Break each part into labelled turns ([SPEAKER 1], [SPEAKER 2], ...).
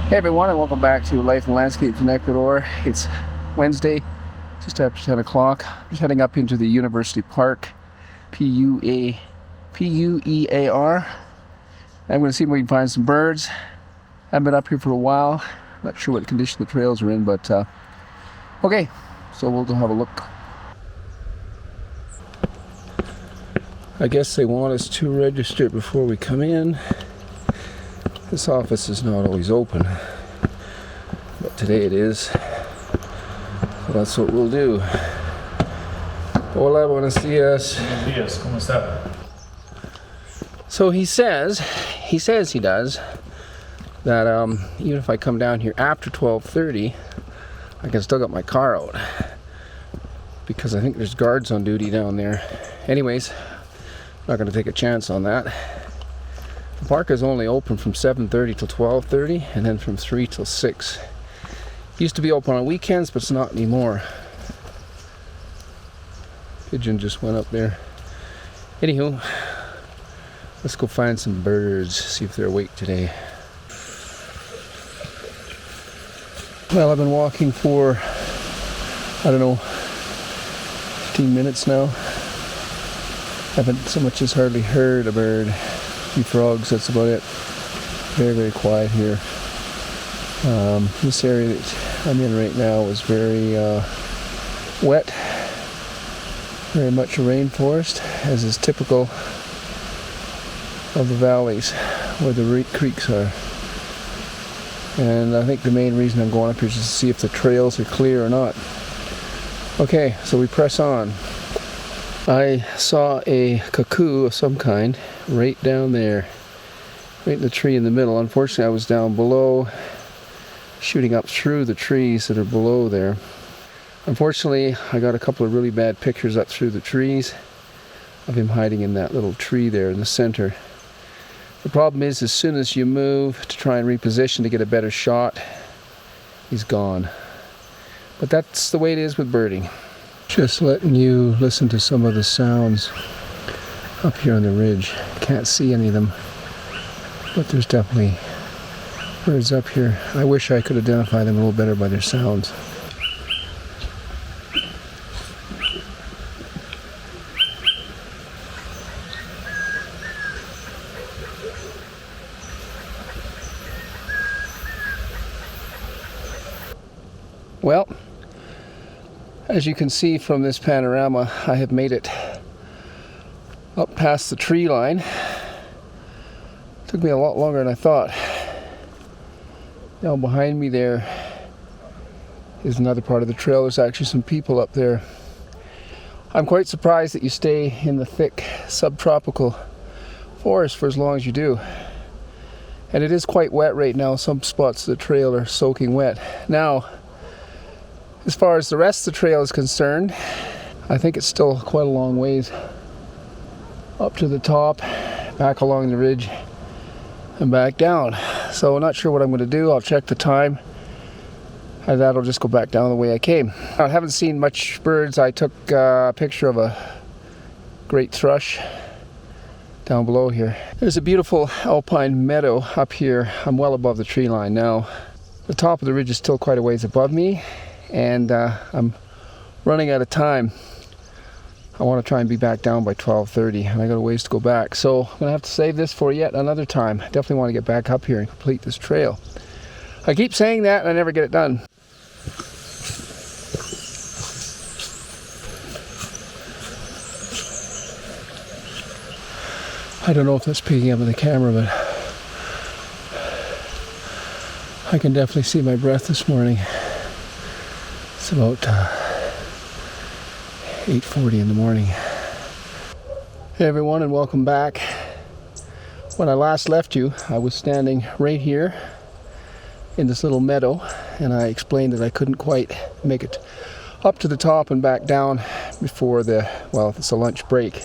[SPEAKER 1] Hey everyone, and welcome back to Life and Landscapes in Ecuador. It's Wednesday, just after 10 o'clock. Just heading up into the University Park, PUEAR. I'm going to see if we can find some birds. Haven't been up here for a while. Not sure what condition the trails are in, but okay, so we'll have a look. I guess they want us to register before we come in. This office is not always open, but today it is, so that's what we'll do. Hola, buenos dias.
[SPEAKER 2] Buenos días, ¿cómo está?
[SPEAKER 1] So he says he does, that even if I come down here after 12:30, I can still get my car out, because I think there's guards on duty down there. Anyways, not going to take a chance on that. The park is only open from 7:30 till 12:30, and then from 3 till 6. Used to be open on weekends, but it's not anymore. Pigeon just went up there. Anywho, let's go find some birds, see if they're awake today. Well, I've been walking for, I don't know, 15 minutes now. Haven't so much as hardly heard a bird. A few frogs, that's about it. Very, very quiet here. This area that I'm in right now is very wet. Very much a rainforest, as is typical of the valleys where the creeks are. And I think the main reason I'm going up here is just to see if the trails are clear or not. Okay, so we press on. I saw a cuckoo of some kind right down there, right in the tree in the middle. Unfortunately, I was down below, shooting up through the trees that are below there. Unfortunately, I got a couple of really bad pictures up through the trees of him hiding in that little tree there in the center. The problem is, as soon as you move to try and reposition to get a better shot, he's gone. But that's the way it is with birding. Just letting you listen to some of the sounds up here on the ridge. Can't see any of them, but there's definitely birds up here. I wish I could identify them a little better by their sounds. Well, as you can see from this panorama, I have made it up past the tree line. Took me a lot longer than I thought. Now behind me there is another part of the trail. There's actually some people up there. I'm quite surprised that you stay in the thick subtropical forest for as long as you do. And it is quite wet right now. Some spots of the trail are soaking wet. Now, as far as the rest of the trail is concerned, I think it's still quite a long ways up to the top, back along the ridge, and back down. So I'm not sure what I'm going to do. I'll check the time, and that'll just go back down the way I came. I haven't seen much birds. I took a picture of a great thrush down below here. There's a beautiful alpine meadow up here. I'm well above the tree line now. The top of the ridge is still quite a ways above me, and I'm running out of time. I want to try and be back down by 12:30, and I got a ways to go back. So I'm going to have to save this for yet another time. Definitely want to get back up here and complete this trail. I keep saying that and I never get it done. I don't know if that's picking up in the camera, but I can definitely see my breath this morning. It's about 8:40 in the morning. Hey everyone, and welcome back. When I last left you, I was standing right here in this little meadow, and I explained that I couldn't quite make it up to the top and back down before it's a lunch break.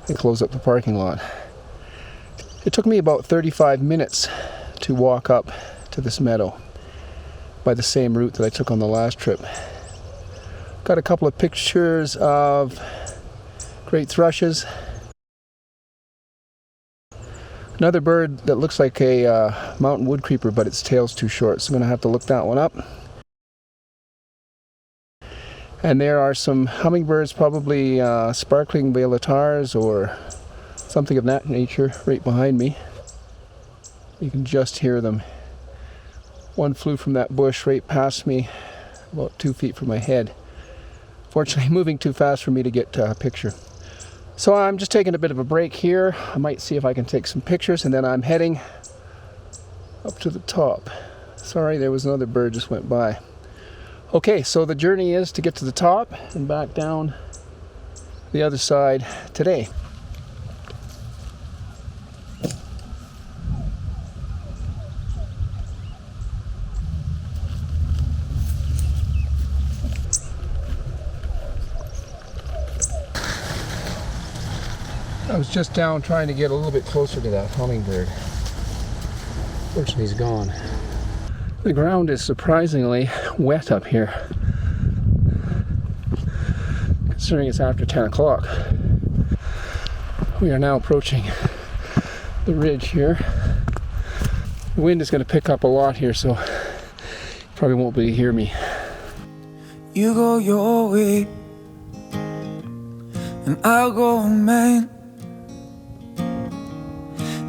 [SPEAKER 1] They close up the parking lot. It took me about 35 minutes to walk up to this meadow by the same route that I took on the last trip. Got a couple of pictures of great thrushes. Another bird that looks like a mountain wood creeper, but its tail's too short, so I'm going to have to look that one up. And there are some hummingbirds, probably sparkling velatars or something of that nature, right behind me. You can just hear them. One flew from that bush right past me, about 2 feet from my head. Fortunately, moving too fast for me to get a picture. So I'm just taking a bit of a break here. I might see if I can take some pictures, and then I'm heading up to the top. Sorry, there was another bird just went by. Okay, so the journey is to get to the top and back down the other side today. I was just down trying to get a little bit closer to that hummingbird. Fortunately, he's gone. The ground is surprisingly wet up here, considering it's after 10 o'clock. We are now approaching the ridge here. The wind is going to pick up a lot here, so you probably won't be able to hear me.
[SPEAKER 2] You go your way, and I'll go mine.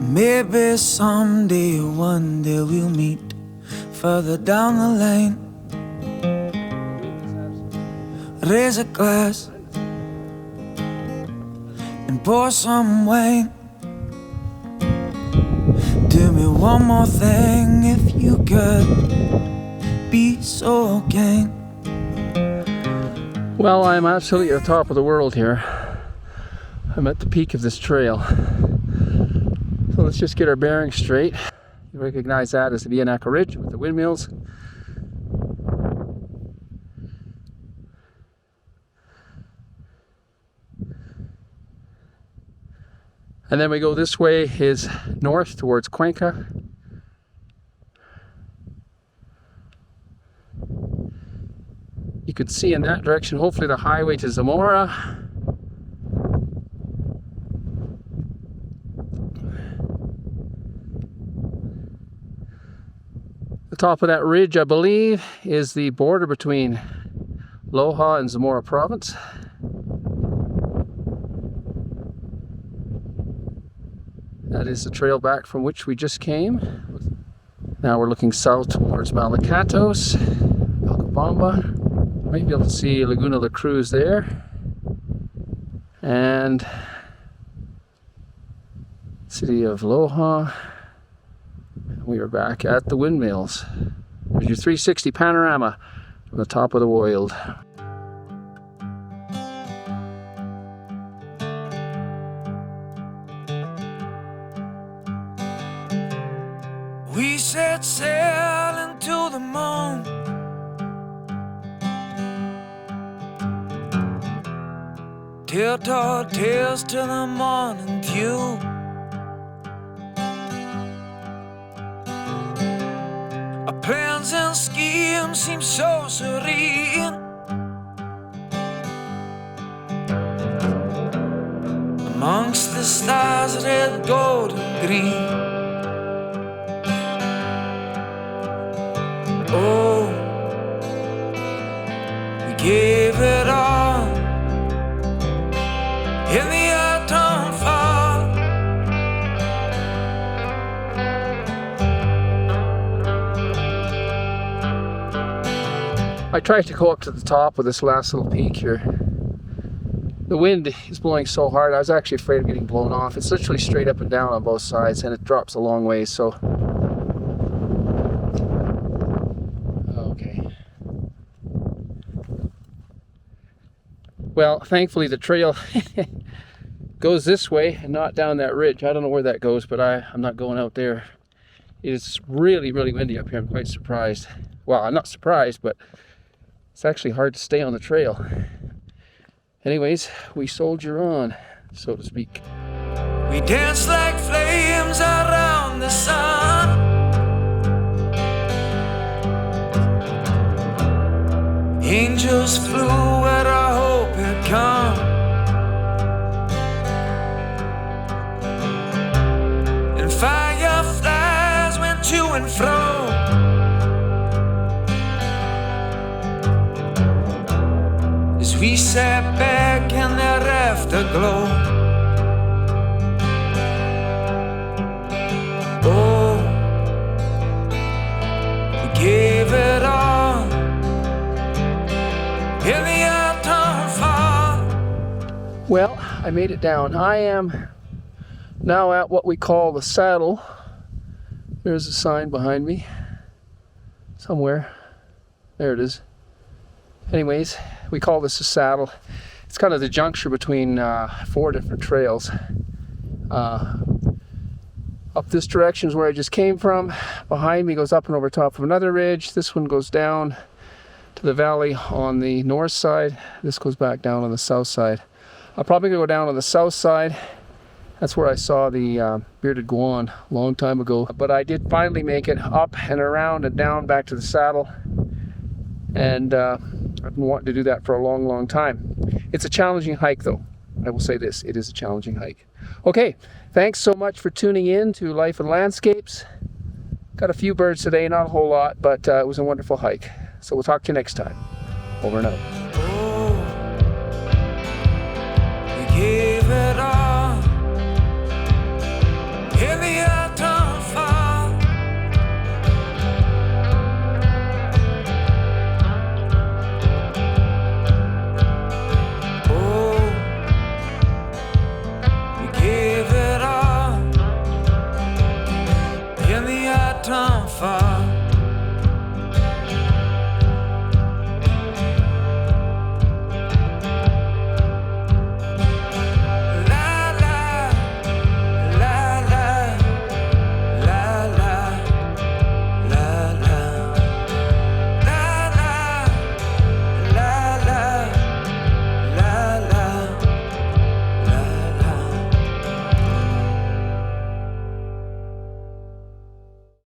[SPEAKER 2] Maybe someday, one day we'll meet further down the lane. Raise a glass and pour some wine. Do me one more thing if you could be so kind.
[SPEAKER 1] Well, I'm absolutely at the top of the world here. I'm at the peak of this trail. So let's just get our bearings straight. You recognize that as the Botanical Ridge with the windmills. And then we go this way is north towards Cuenca. You can see in that direction, hopefully, the highway to Zamora. The top of that ridge, I believe, is the border between Loja and Zamora province. That is the trail back from which we just came. Now we're looking south towards Malacatos, Alcabamba. Might be able to see Laguna La Cruz there. And city of Loja. We are back at the windmills. There's your 360 panorama from the top of the world.
[SPEAKER 2] We set sail into the moon. Tilt our tails to the morning dew. Our plans and schemes seem so serene. Amongst the stars, red, gold, and green. Oh, we gave it all in the autumn fall.
[SPEAKER 1] I tried to go up to the top of this last little peak here. The wind is blowing so hard, I was actually afraid of getting blown off. It's literally straight up and down on both sides, and it drops a long way, so. Okay. Well, thankfully the trail goes this way and not down that ridge. I don't know where that goes, but I'm not going out there. It's really, really windy up here. I'm quite surprised. Well, I'm not surprised, but it's actually hard to stay on the trail. Anyways, we soldier on, so to speak.
[SPEAKER 2] We dance like flames around the sun. Angels flew where our hope had come. and fireflies went to and fro. As we sat back in that afterglow. Oh, we gave it all in the autumn fall.
[SPEAKER 1] Well, I made it down. I am now at what we call the saddle. There's a sign behind me somewhere. There it is. Anyways, we call this a saddle. It's kind of the juncture between 4 different trails. Up this direction is where I just came from. Behind me goes up and over top of another ridge. This one goes down to the valley on the north side. This goes back down on the south side. I'll probably go down on the south side. That's where I saw the bearded guan a long time ago. But I did finally make it up and around and down back to the saddle. And I've been wanting to do that for a long, long time. It's a challenging hike though. I will say this, it is a challenging hike. Okay, thanks so much for tuning in to Life and Landscapes. Got a few birds today, not a whole lot, but it was a wonderful hike. So we'll talk to you next time. Over and out.
[SPEAKER 2] Oh, we gave it all in the autumn fall. Oh, we gave it all in the autumn fall.